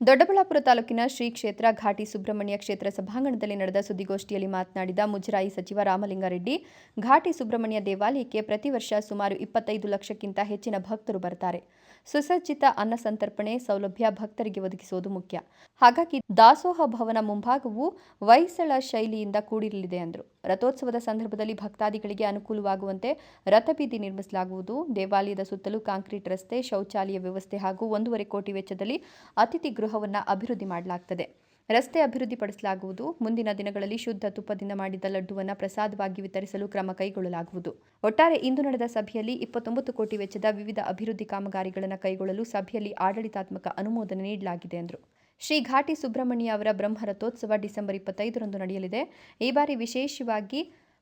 ದೊಡ್ಡಬಳ್ಳಾಪುರ ತಾಲೂಕಿನ ಶ್ರೀ ಕ್ಷೇತ್ರ ಘಾಟಿ ಸುಬ್ರಹ್ಮಣ್ಯ ಕ್ಷೇತ್ರ ಸಭಾಂಗಣದಲ್ಲಿ ನಡೆದ ಸುದ್ದಿಗೋಷ್ಠಿಯಲ್ಲಿ ಮಾತನಾಡಿದ ಮುಜರಾಯಿ ಸಚಿವ ರಾಮಲಿಂಗಾರೆಡ್ಡಿ, ಘಾಟಿ ಸುಬ್ರಹ್ಮಣ್ಯ ದೇವಾಲಯಕ್ಕೆ ಪ್ರತಿ ವರ್ಷ ಸುಮಾರು 25 ಲಕ್ಷಕ್ಕಿಂತ ಹೆಚ್ಚಿನ ಭಕ್ತರು ಬರ್ತಾರೆ. ಸುಸಜ್ಜಿತ ಅನ್ನ ಸಂತರ್ಪಣೆ ಸೌಲಭ್ಯ ಭಕ್ತರಿಗೆ ಒದಗಿಸುವುದು ಮುಖ್ಯ. ಹಾಗಾಗಿ ದಾಸೋಹ ಭವನ ಮುಂಭಾಗವು ಹೊಯ್ಸಳ ಶೈಲಿಯಿಂದ ಕೂಡಿರಲಿದೆ ಎಂದರು. ರಥೋತ್ಸವದ ಸಂದರ್ಭದಲ್ಲಿ ಭಕ್ತಾದಿಗಳಿಗೆ ಅನುಕೂಲವಾಗುವಂತೆ ರಥಬೀದಿ ನಿರ್ಮಿಸಲಾಗುವುದು. ದೇವಾಲಯದ ಸುತ್ತಲೂ ಕಾಂಕ್ರೀಟ್ ರಸ್ತೆ, ಶೌಚಾಲಯ ವ್ಯವಸ್ಥೆ ಹಾಗೂ 1.5 ಕೋಟಿ ವೆಚ್ಚದಲ್ಲಿ ಅತಿಥಿ ಗೃಹವನ್ನು ಅಭಿವೃದ್ಧಿ ಮಾಡಲಾಗುತ್ತದೆ. ರಸ್ತೆ ಅಭಿವೃದ್ಧಿಪಡಿಸಲಾಗುವುದು. ಮುಂದಿನ ದಿನಗಳಲ್ಲಿ ಶುದ್ಧ ತುಪ್ಪದಿಂದ ಮಾಡಿದ ಲಡ್ಡುವನ್ನು ಪ್ರಸಾದವಾಗಿ ವಿತರಿಸಲು ಕ್ರಮ ಕೈಗೊಳ್ಳಲಾಗುವುದು. ಒಟ್ಟಾರೆ ಇಂದು ನಡೆದ ಸಭೆಯಲ್ಲಿ 29 ಕೋಟಿ ವೆಚ್ಚದ ವಿವಿಧ ಅಭಿವೃದ್ಧಿ ಕಾಮಗಾರಿಗಳನ್ನು ಕೈಗೊಳ್ಳಲು ಸಭೆಯಲ್ಲಿ ಆಡಳಿತಾತ್ಮಕ ಅನುಮೋದನೆ ನೀಡಲಾಗಿದೆ ಎಂದರು. ಶ್ರೀ ಘಾಟಿ ಸುಬ್ರಹ್ಮಣ್ಯ ಅವರ ಬ್ರಹ್ಮ ರಥೋತ್ಸವ ಡಿಸೆಂಬರ್ 25ರಂದು ನಡೆಯಲಿದೆ. ಈ ಬಾರಿ ವಿಶೇಷವಾಗಿ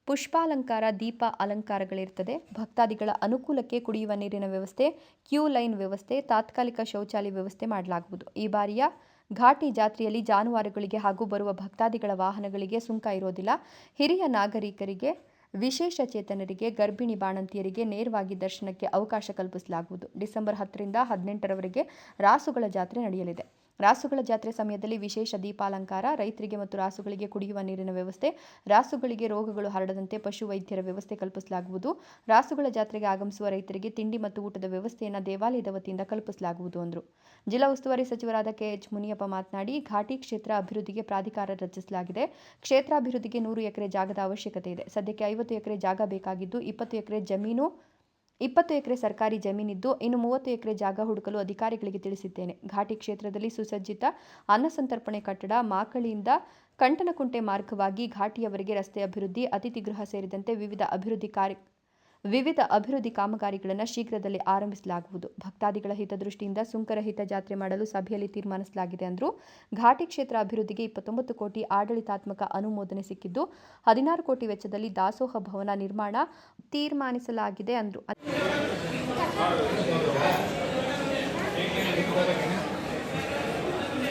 ಪುಷ್ಪಾಲಂಕಾರ, ದೀಪ ಅಲಂಕಾರಗಳಿರುತ್ತದೆ. ಭಕ್ತಾದಿಗಳ ಅನುಕೂಲಕ್ಕೆ ಕುಡಿಯುವ ನೀರಿನ ವ್ಯವಸ್ಥೆ, ಕ್ಯೂ ಲೈನ್ ವ್ಯವಸ್ಥೆ, ತಾತ್ಕಾಲಿಕ ಶೌಚಾಲಯ ವ್ಯವಸ್ಥೆ ಮಾಡಲಾಗುವುದು. ಈ ಬಾರಿಯ ಘಾಟಿ ಜಾತ್ರೆಯಲ್ಲಿ ಜಾನುವಾರುಗಳಿಗೆ ಹಾಗೂ ಬರುವ ಭಕ್ತಾದಿಗಳ ವಾಹನಗಳಿಗೆ ಸುಂಕ ಇರೋದಿಲ್ಲ. ಹಿರಿಯ ನಾಗರಿಕರಿಗೆ, ವಿಶೇಷ ಚೇತನರಿಗೆ, ಗರ್ಭಿಣಿ ಬಾಣಂತಿಯರಿಗೆ ನೇರವಾಗಿ ದರ್ಶನಕ್ಕೆ ಅವಕಾಶ ಕಲ್ಪಿಸಲಾಗುವುದು. ಡಿಸೆಂಬರ್ 10ರಿಂದ 18ರವರೆಗೆ ರಾಸುಗಳ ಜಾತ್ರೆ ನಡೆಯಲಿದೆ. ರಾಸುಗಳ ಜಾತ್ರೆ ಸಮಯದಲ್ಲಿ ವಿಶೇಷ ದೀಪಾಲಂಕಾರ, ರೈತರಿಗೆ ಮತ್ತು ರಾಸುಗಳಿಗೆ ಕುಡಿಯುವ ನೀರಿನ ವ್ಯವಸ್ಥೆ, ರಾಸುಗಳಿಗೆ ರೋಗಗಳು ಹರಡದಂತೆ ಪಶು ವೈದ್ಯರ ವ್ಯವಸ್ಥೆ ಕಲ್ಪಿಸಲಾಗುವುದು. ರಾಸುಗಳ ಜಾತ್ರೆಗೆ ಆಗಮಿಸುವ ರೈತರಿಗೆ ತಿಂಡಿ ಮತ್ತು ಊಟದ ವ್ಯವಸ್ಥೆಯನ್ನು ದೇವಾಲಯದ ವತಿಯಿಂದ ಕಲ್ಪಿಸಲಾಗುವುದು ಎಂದರು. ಜಿಲ್ಲಾ ಉಸ್ತುವಾರಿ ಸಚಿವರಾದ ಕೆಎಚ್ ಮುನಿಯಪ್ಪ ಮಾತನಾಡಿ, ಘಾಟಿ ಕ್ಷೇತ್ರ ಅಭಿವೃದ್ಧಿಗೆ ಪ್ರಾಧಿಕಾರ ರಚಿಸಲಾಗಿದೆ. ಕ್ಷೇತ್ರಾಭಿವೃದ್ಧಿಗೆ 100 ಎಕರೆ ಜಾಗದ ಅವಶ್ಯಕತೆ ಇದೆ. ಸದ್ಯಕ್ಕೆ 50 ಎಕರೆ ಜಾಗ ಬೇಕಾಗಿದ್ದು 20 ಎಕರೆ ಸರ್ಕಾರಿ ಜಮೀನಿದ್ದು ಇನ್ನು 30 ಎಕರೆ ಜಾಗ ಹುಡುಕಲು ಅಧಿಕಾರಿಗಳಿಗೆ ತಿಳಿಸಿದ್ದೇನೆ. ಘಾಟಿ ಕ್ಷೇತ್ರದಲ್ಲಿ ಸುಸಜ್ಜಿತ ಅನ್ನಸಂತರ್ಪಣೆ ಕಟ್ಟಡ, ಮಾಕಳಿಯಿಂದ ಕಂಟನಕುಂಟೆ ಮಾರ್ಗವಾಗಿ ಘಾಟಿಯವರೆಗೆ ರಸ್ತೆ ಅಭಿವೃದ್ಧಿ, ಅತಿಥಿ ಗೃಹ ಸೇರಿದಂತೆ ವಿವಿಧ ಅಭಿವೃದ್ಧಿ ಕಾಮಗಾರಿಗಳನ್ನು ಶೀಘ್ರದಲ್ಲೇ ಆರಂಭಿಸಲಾಗುವುದು. ಭಕ್ತಾದಿಗಳ ಹಿತದೃಷ್ಟಿಯಿಂದ ಸುಂಕರಹಿತ ಜಾತ್ರೆ ಮಾಡಲು ಸಭೆಯಲ್ಲಿ ತೀರ್ಮಾನಿಸಲಾಗಿದೆ ಎಂದರು. ಘಾಟಿ ಕ್ಷೇತ್ರ ಅಭಿವೃದ್ಧಿಗೆ 29 ಕೋಟಿ ಆಡಳಿತಾತ್ಮಕ ಅನುಮೋದನೆ ಸಿಕ್ಕಿದ್ದು 16 ಕೋಟಿ ವೆಚ್ಚದಲ್ಲಿ ದಾಸೋಹ ಭವನ ನಿರ್ಮಾಣ ತೀರ್ಮಾನಿಸಲಾಗಿದೆ ಎಂದರು.